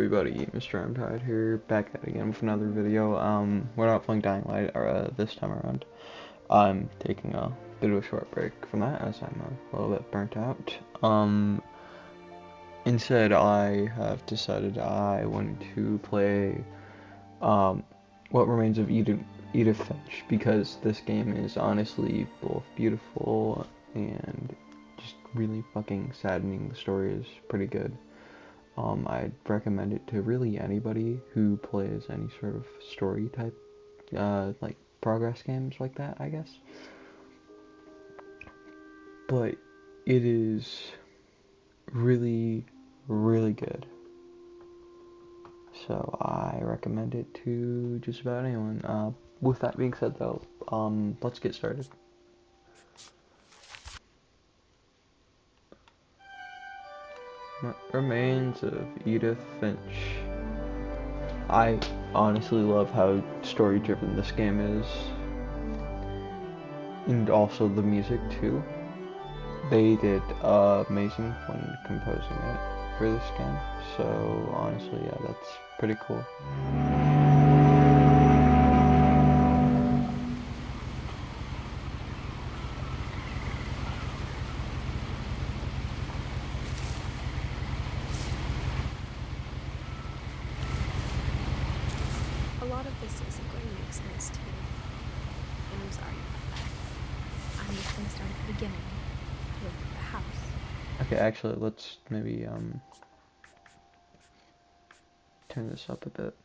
everybody, Mr. I'm Tired here, back at it again with another video. We're not playing Dying Light this time around. I'm taking a bit of a short break from that as I'm a little bit burnt out. Instead I have decided I want to play What Remains of Edith Finch, because this game is honestly both beautiful and just really fucking saddening. The story is pretty good. I'd recommend it to really anybody who plays any sort of story type, like progress games like that, I guess. But it is really, really good. So I recommend it to just about anyone. With that being said though, let's get started. Remains of Edith Finch. I honestly love how story-driven this game is, and also the music too. They did amazing when composing it for this game, so honestly, yeah, that's pretty cool. A lot of this isn't going to make sense to you, and I'm sorry about that. I'm just going to start at the beginning, with the house. Okay, actually, let's maybe turn this up a bit.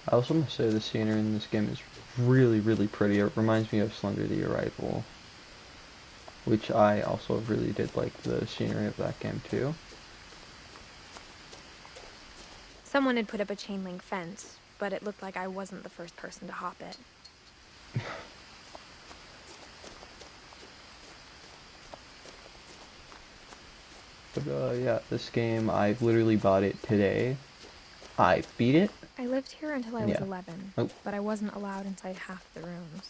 I also want to say the scenery in this game is really, really pretty. It reminds me of Slender the Arrival, which I also really did like the scenery of that game too. Someone had put up a chain link fence, but it looked like I wasn't the first person to hop it. But yeah, this game, I literally bought it today. I beat it. I lived here until I was 11, but I wasn't allowed inside half the rooms.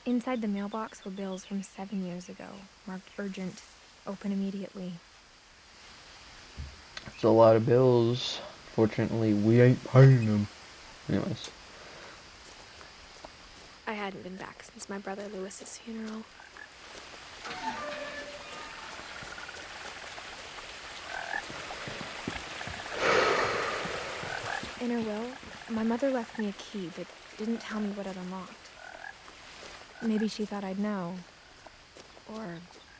Inside the mailbox were bills from 7 years ago, marked urgent, open immediately. It's a lot of bills. Fortunately, we ain't paying them. Anyways. I hadn't been back since my brother Lewis's funeral. In her will, my mother left me a key, but didn't tell me what it unlocked. Maybe she thought I'd know. Or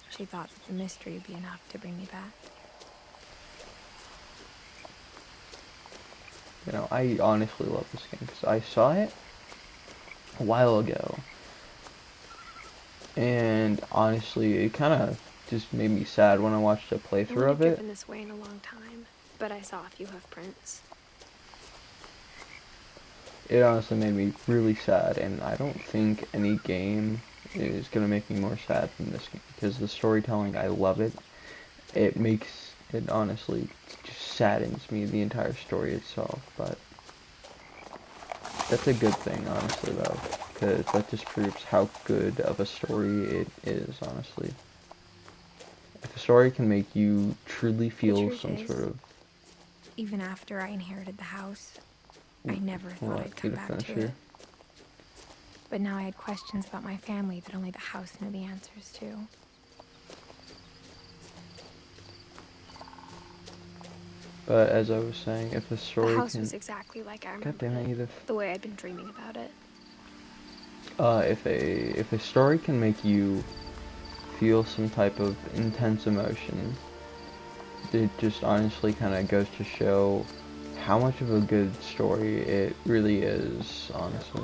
she thought that the mystery would be enough to bring me back. You know, I honestly love this game because I saw it a while ago. And honestly, it kind of just made me sad when I watched a playthrough of it. I haven't driven this way in a long time, but I saw a few hoof prints. It honestly made me really sad, and I don't think any game is gonna make me more sad than this game, because the storytelling, I love it. It honestly just saddens me, the entire story itself, but that's a good thing, honestly, though, because that just proves how good of a story it is, honestly. If a story can make you truly feel some sort of... Even after I inherited the house, I never thought I'd come back to it. But now I had questions about my family that only the house knew the answers to. But as I was saying, if a story The house was exactly like I remembered it, Edith. the way I'd been dreaming about it. If a story can make you feel some type of intense emotion, it just honestly kind of goes to show how much of a good story it really is, honestly.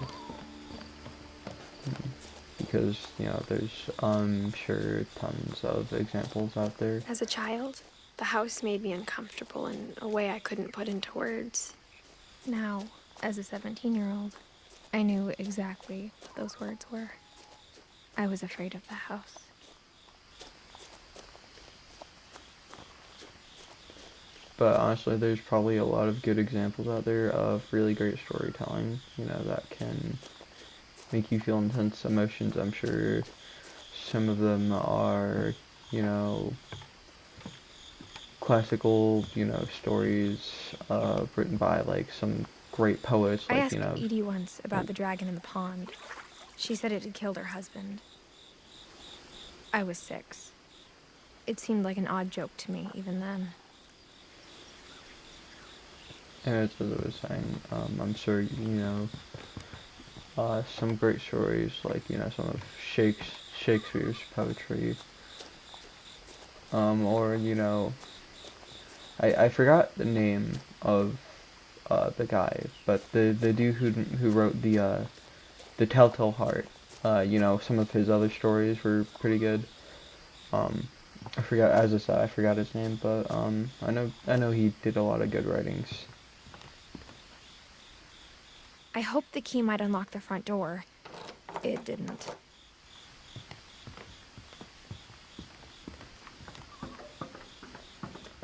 Because, you know, there's, I'm sure, tons of examples out there. As a child, the house made me uncomfortable in a way I couldn't put into words. Now, as a 17-year-old, I knew exactly what those words were. I was afraid of the house. but honestly, there's probably a lot of good examples out there of really great storytelling, you know, that can make you feel intense emotions. I'm sure some of them are, you know, classical, you know, stories written by like some great poets, I like, you asked know, Edie once about the dragon in the pond. She said it had killed her husband. I was 6. It seemed like an odd joke to me, even then. and as I was saying, I'm sure, you know, some great stories, like, you know, some of Shakespeare's poetry, or, you know, I forgot the name of the guy, but the dude who wrote the Telltale Heart. You know, some of his other stories were pretty good. I forgot, as I said, I forgot his name, but I know he did a lot of good writings. I hoped the key might unlock the front door. It didn't.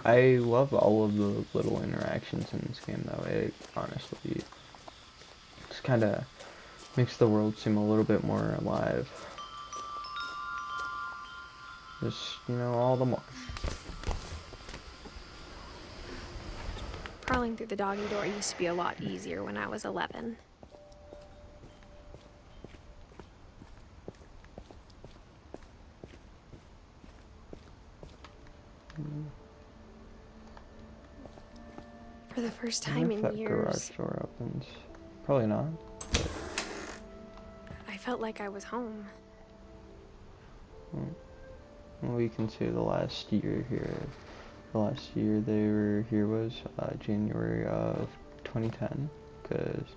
I love all of the little interactions in this game, though. It honestly just kind of makes the world seem a little bit more alive. Just, you know, all the more. Crawling through the doggy door used to be a lot easier when I was 11. For the first I wonder time if in that garage years, door opens. Probably not. I felt like I was home. Well, we can see the last year here. The last year they were here was January of 2010. Cause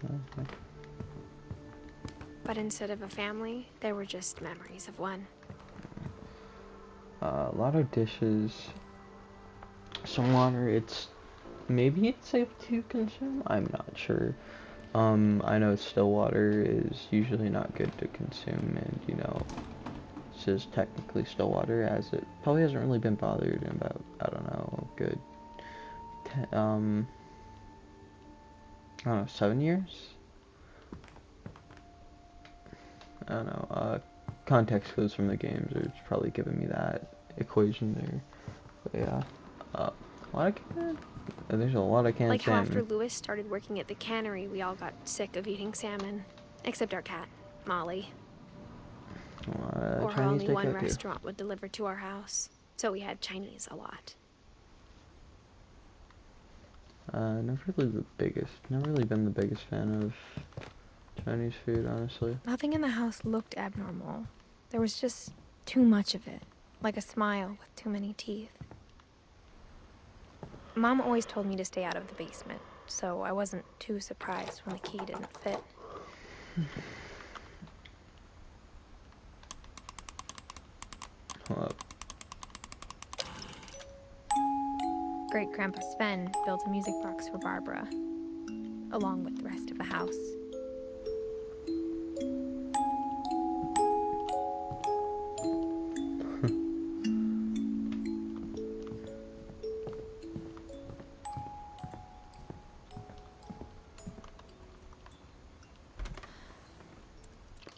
But instead of a family, there were just memories of one. a lot of dishes, some water. Maybe it's safe to consume. I'm not sure. I know still water is usually not good to consume, and you know, this is technically still water, as it probably hasn't really been bothered in about, I don't know, a good I don't know, 7 years? I don't know, context clues from the games are probably giving me that equation there. But yeah, a lot of there's a lot of canned Like how salmon. after Lewis started working at the cannery, we all got sick of eating salmon. Except our cat, Molly. Or how Chinese only one takeout too. restaurant would deliver to our house. So we had Chinese a lot. Never really been the biggest fan of Chinese food, honestly. Nothing in the house looked abnormal. There was just too much of it. Like a smile with too many teeth. Mom always told me to stay out of the basement, so I wasn't too surprised when the key didn't fit. Hold up. Great-Grandpa Sven built a music box for Barbara, along with the rest of the house.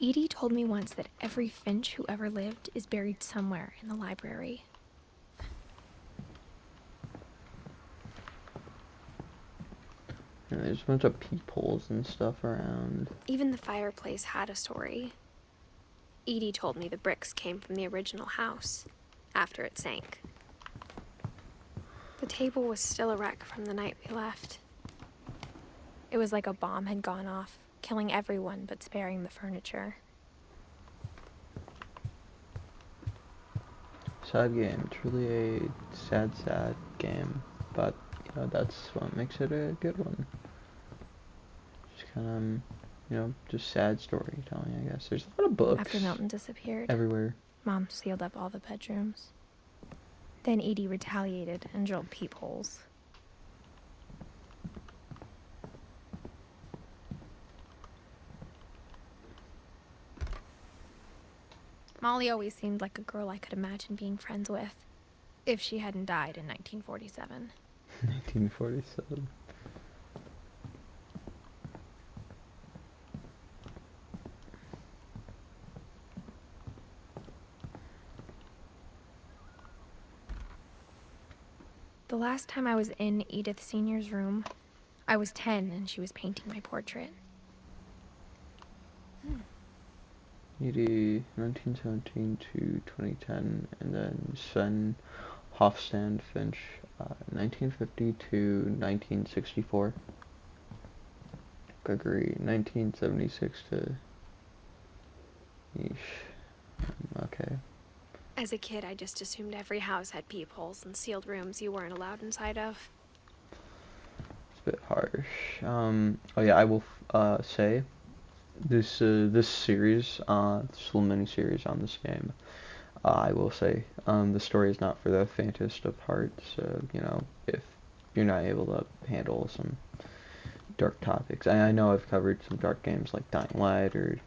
Edie told me once that every Finch who ever lived is buried somewhere in the library. Yeah, there's a bunch of peepholes and stuff around. Even the fireplace had a story. Edie told me the bricks came from the original house, after it sank. The table was still a wreck from the night we left. It was like a bomb had gone off, killing everyone but sparing the furniture. Sad game. Truly a sad game. But, you know, that's what makes it a good one. Just kind of, you know, just sad storytelling, I guess. There's a lot of books. After Milton disappeared, everywhere. Mom sealed up all the bedrooms. Then Edie retaliated and drilled peepholes. Molly always seemed like a girl I could imagine being friends with, if she hadn't died in 1947. 1947. The last time I was in Edith Sr.'s room, I was 10 and she was painting my portrait. Edie, 1917 to 2010, and then Sven Hofstand Finch, 1950 to 1964. Gregory, 1976 to... Yeesh. Okay. As a kid, I just assumed every house had peepholes and sealed rooms you weren't allowed inside of. It's a bit harsh. Oh yeah, I will say this this series, this little mini series on this game. I will say the story is not for the faintest of hearts. You know, if you're not able to handle some dark topics, I know I've covered some dark games like Dying Light or.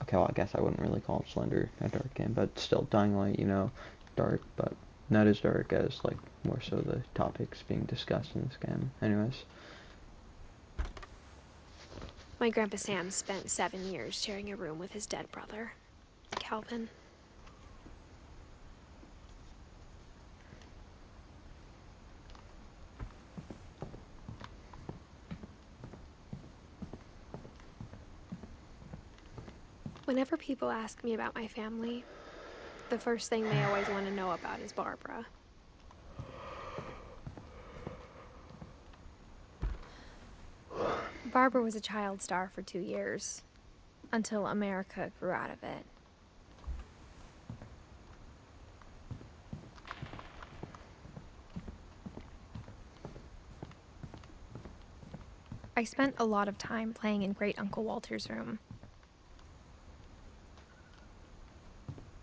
Okay, well, I guess I wouldn't really call Slender a dark game, but still, Dying Light, you know, dark, but not as dark as, like, more so the topics being discussed in this game. Anyways. My Grandpa Sam spent 7 years sharing a room with his dead brother, Calvin. Whenever people ask me about my family, the first thing they always want to know about is Barbara. Barbara was a child star for 2 years, until America grew out of it. I spent a lot of time playing in Great Uncle Walter's room.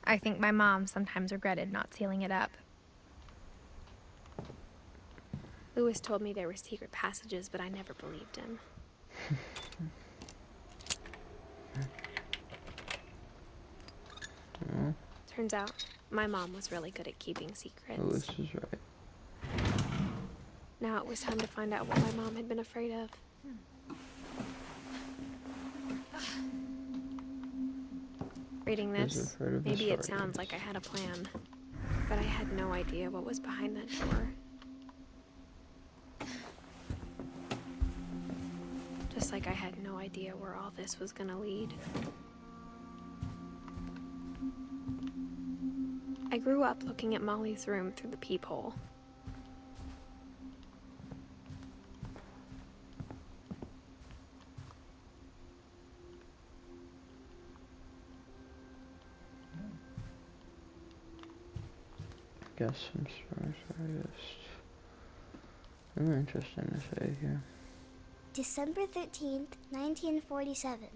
I think my mom sometimes regretted not sealing it up. Lewis told me there were secret passages, but I never believed him. Turns out, my mom was really good at keeping secrets. Lewis is right. Now it was time to find out what my mom had been afraid of. Reading this, maybe it sounds like I had a plan, but I had no idea what was behind that door. Just like I had no idea where all this was gonna lead. I grew up looking at Molly's room through the peephole. Guess some artist. Very interesting to say here. December 13th, 1947.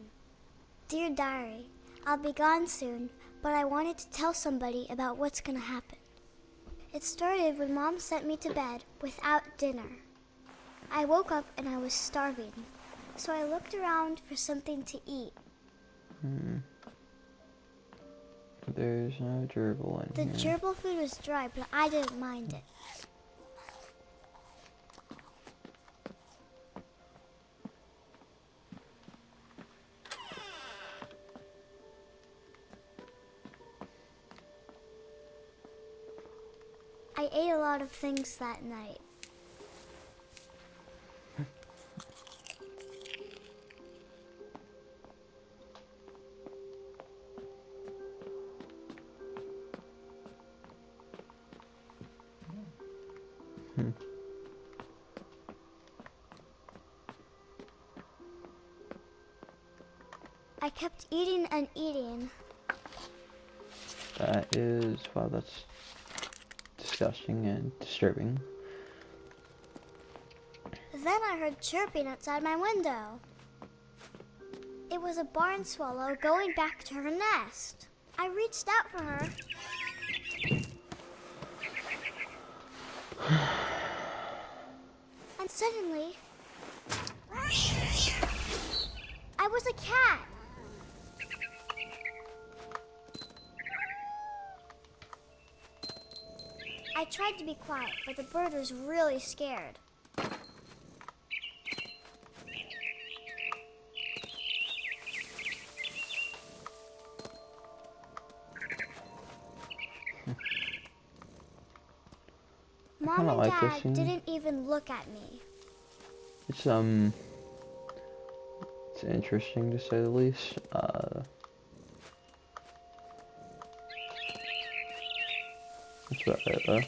Dear Diary, I'll be gone soon, but I wanted to tell somebody about what's gonna happen. It started when Mom sent me to bed without dinner. I woke up and I was starving, so I looked around for something to eat. There's no gerbil in The here. gerbil food was dry, but I didn't mind it. I ate a lot of things that night. I kept eating and eating. That is, wow, that's disgusting and disturbing. Then I heard chirping outside my window. It was a barn swallow going back to her nest. I reached out for her. And suddenly, I was a cat. I tried to be quiet, but the bird was really scared. Mom and like this Dad scene. didn't even look at me. It's interesting to say the least. That's about it though.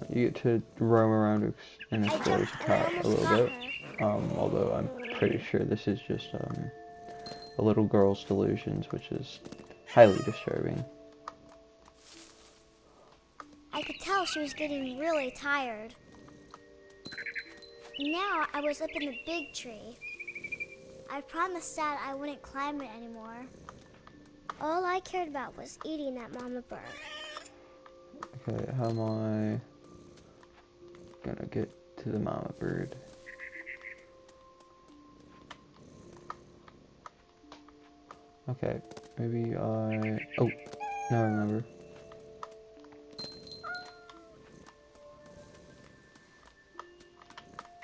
You get to roam around and explore as a cat a little bit. Although I'm pretty sure this is just a little girl's delusions, which is highly disturbing. I could tell she was getting really tired. Now I was up in the big tree. I promised Dad I wouldn't climb it anymore. All I cared about was eating that mama bird. Okay, how am I gonna get to the mama bird? Okay, maybe I... Oh, now I remember.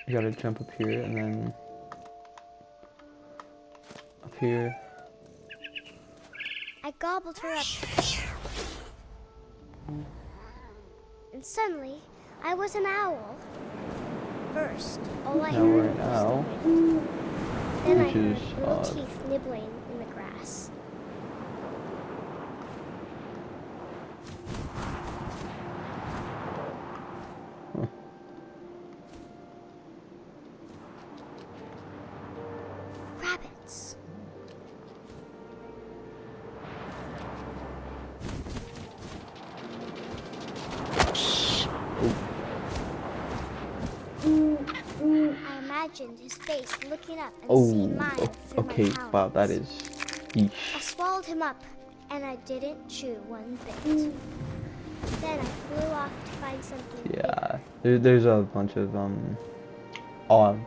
You gotta jump up here and then... Up here. I gobbled her up. And suddenly, I was an owl. First, all I Now heard we're an was owl, the wind. Then I which heard is little odd. teeth nibbling in the grass. Huh. Rabbits. I imagined his face looking up and seeing mine through okay, my wow, that talons. is... I Yeesh. swallowed him up, and I didn't chew one bit. Then I flew off to find something Yeah, there's a bunch of, odd,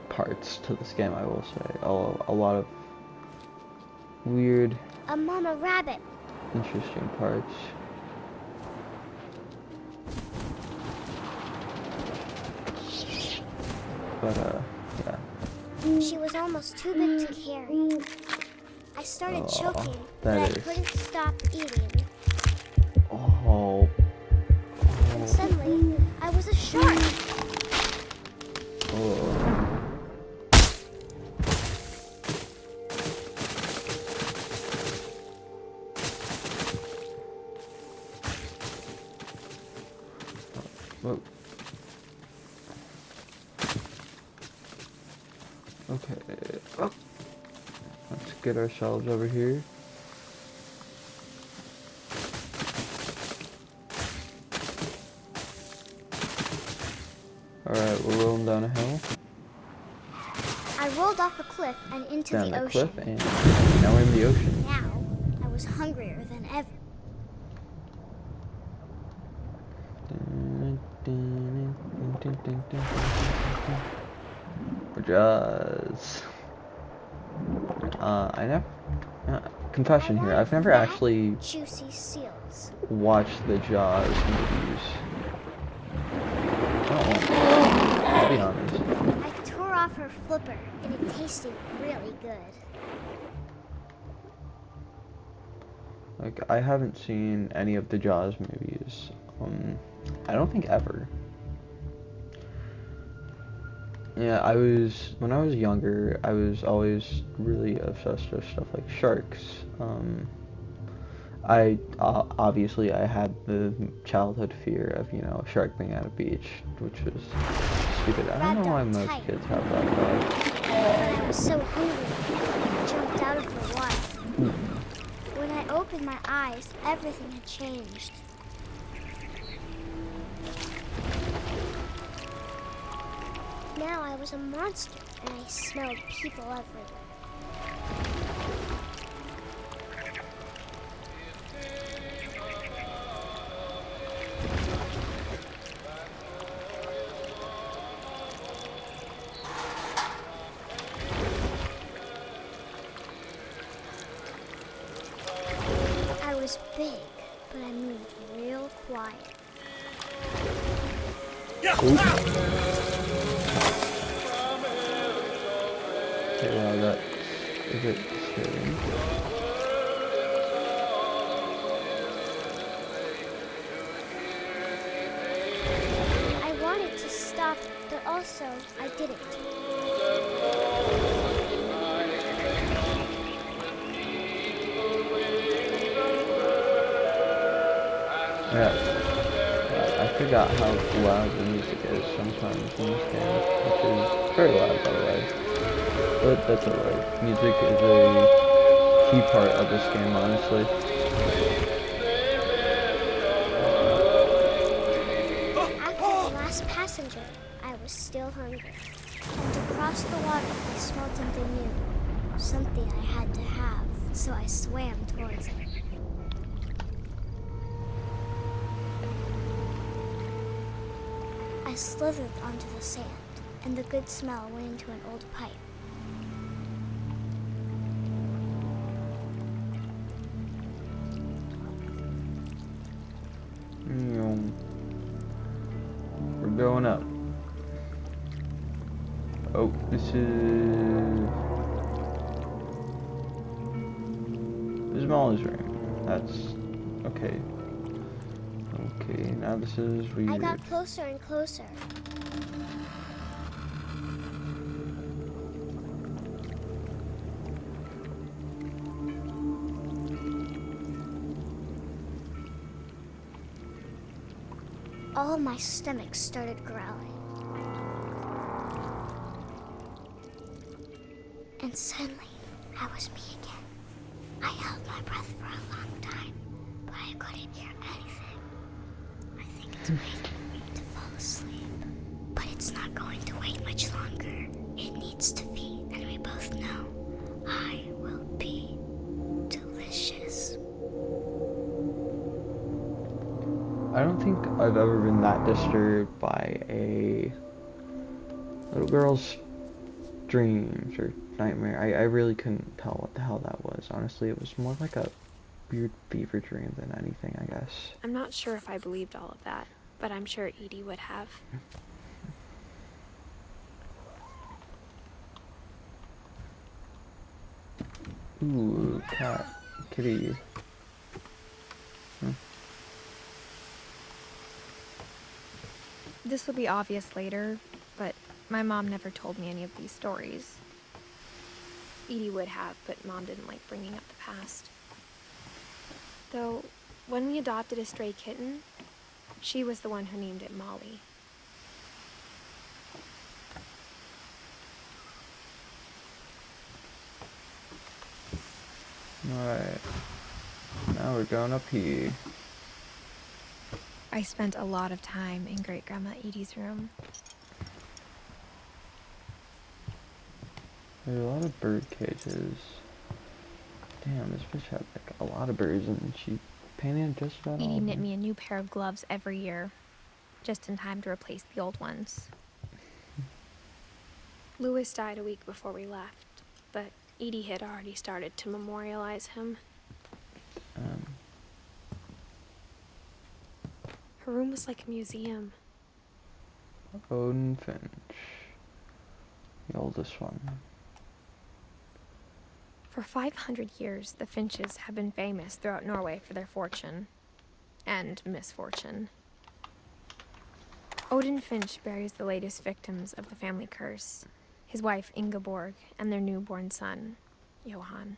parts to this game, I will say. A lot of weird, bigger. A mama rabbit. interesting parts. But, yeah. She was almost too big to carry. I started choking, but I couldn't stop eating. Oh. And suddenly, I was a shark. Oh. Whoa. Okay. Oh. Let's get ourselves over here. Alright, we're rolling down a hill. I rolled off a cliff and into Down the the ocean. cliff, and now we're in the ocean. Now, I was hungrier than ever. Jaws. I never... confession here, I've never actually Juicy seals. watched the Jaws movies. Oh, I'll be honest. I tore off her flipper, and it tasted really good. Like, I haven't seen any of the Jaws movies. I don't think ever. Yeah, when I was younger, I was always really obsessed with stuff like sharks. Obviously I had the childhood fear of, a shark being at a beach, which was stupid. I don't know why most kids have that thought. But I was so hungry, I jumped out of the water. When I opened my eyes, everything had changed. Now I was a monster, and I smelled people everywhere. I was big, but I moved real quiet. Okay, wow, that's a bit disturbing. I wanted to stop, but also I didn't. Yeah, I forgot how loud the music is sometimes in this game, which is very loud, by the way. But that's alright. Music is a key part of this game, honestly. After the last passenger, I was still hungry. And to cross the water, I smelled something new. Something I had to have, so I swam towards it. I slithered onto the sand, and the good smell went into an old pipe. We're going up. Oh, this is Molly's room. That's okay. Okay, now this is weird. I got closer and closer. All my stomach started growling. And suddenly, I was me again. I held my breath for a long time, but I couldn't hear anything. I think it's waiting for me to fall asleep. But it's not going to wait much longer. It needs to feed, and we both know I will be delicious. I don't think I've ever been that disturbed by a little girl's dreams or nightmare. I really couldn't tell what the hell that was. Honestly, it was more like a weird fever dream than anything, I guess. I'm not sure if I believed all of that, but I'm sure Edie would have. Ooh, cat, kitty. This will be obvious later, but my mom never told me any of these stories. Edie would have, but Mom didn't like bringing up the past. Though, when we adopted a stray kitten, she was the one who named it Molly. Alright. Now we're going up here. I spent a lot of time in Great-Grandma Edie's room. There's a lot of bird cages. Damn, this bitch had like a lot of birds and she painted just about all Edie of knit them. me a new pair of gloves every year, just in time to replace the old ones. Louis died a week before we left, but Edie had already started to memorialize him. Her room was like a museum. Odin Finch. The oldest one. For 500 years, the Finches have been famous throughout Norway for their fortune and misfortune. Odin Finch buries the latest victims of the family curse, his wife Ingeborg and their newborn son, Johan.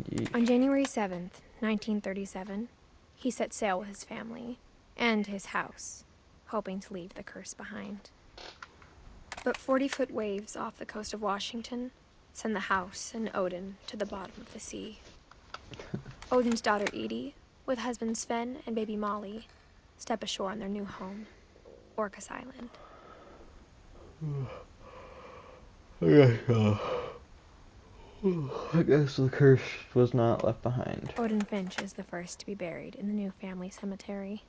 Yeesh. On January 7th, 1937, he set sail with his family and his house, hoping to leave the curse behind. But 40-foot waves off the coast of Washington send the house and Odin to the bottom of the sea. Odin's daughter Edie, with husband Sven and baby Molly, step ashore on their new home, Orcas Island. I guess the curse was not left behind. Odin Finch is the first to be buried in the new family cemetery.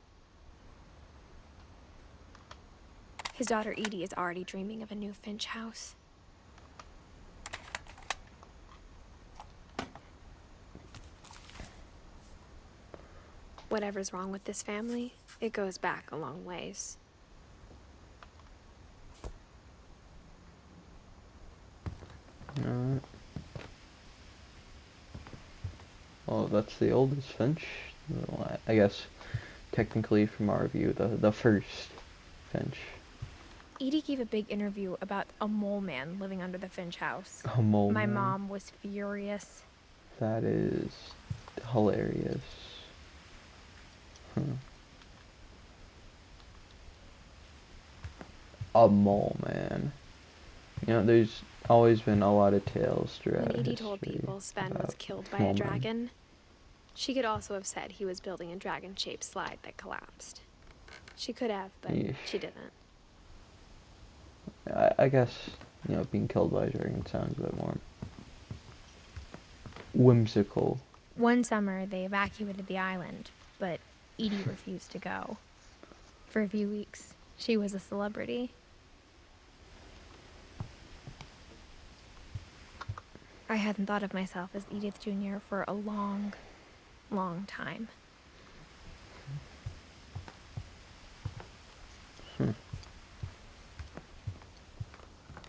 His daughter Edie is already dreaming of a new Finch house. Whatever's wrong with this family, it goes back a long ways. Alright. Well, that's the oldest Finch. Well, I guess technically from our view, the first Finch. Edie gave a big interview about a mole man living under the Finch house. A mole My man. mom was furious. That is hilarious. A mole man. You know, there's always been a lot of tales throughout When Edie history told people Sven was about killed by mole a men. dragon, she could also have said he was building a dragon-shaped slide that collapsed. She could have, but Yeesh. she didn't. I guess, you know, being killed by a dragon sounds a bit more whimsical. One summer, they evacuated the island, but Edie refused to go. For a few weeks, she was a celebrity. I hadn't thought of myself as Edith Jr. for a long, long time.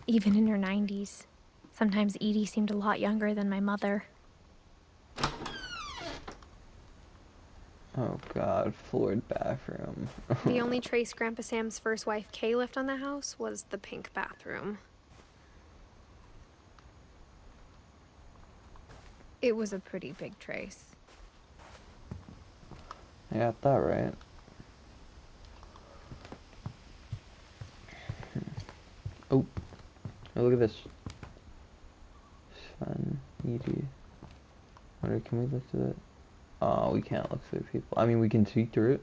Even in her 90s, sometimes Edie seemed a lot younger than my mother. Oh god, floored bathroom. The only trace Grandpa Sam's first wife, Kay, left on the house was the pink bathroom. It was a pretty big trace. I got that right. Oh, oh, look at this. Sven, Edie. Wonder, can we look through it? Oh, we can't look through people. I mean, we can see through it.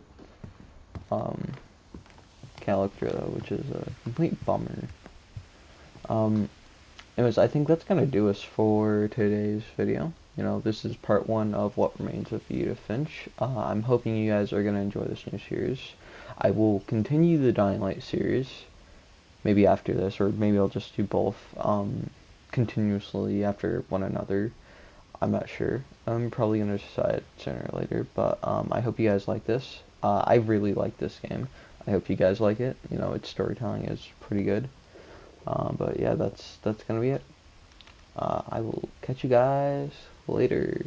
Can't look through it though, which is a complete bummer. Anyways, I think that's gonna do us for today's video. You know, this is part 1 of What Remains of Edith Finch. I'm hoping you guys are gonna enjoy this new series. I will continue the Dying Light series, maybe after this, or maybe I'll just do both, continuously after one another. I'm not sure. I'm probably gonna decide sooner or later, but I hope you guys like this. I really like this game. I hope you guys like it. You know, its storytelling is pretty good. But yeah, that's gonna be it. I will catch you guys later.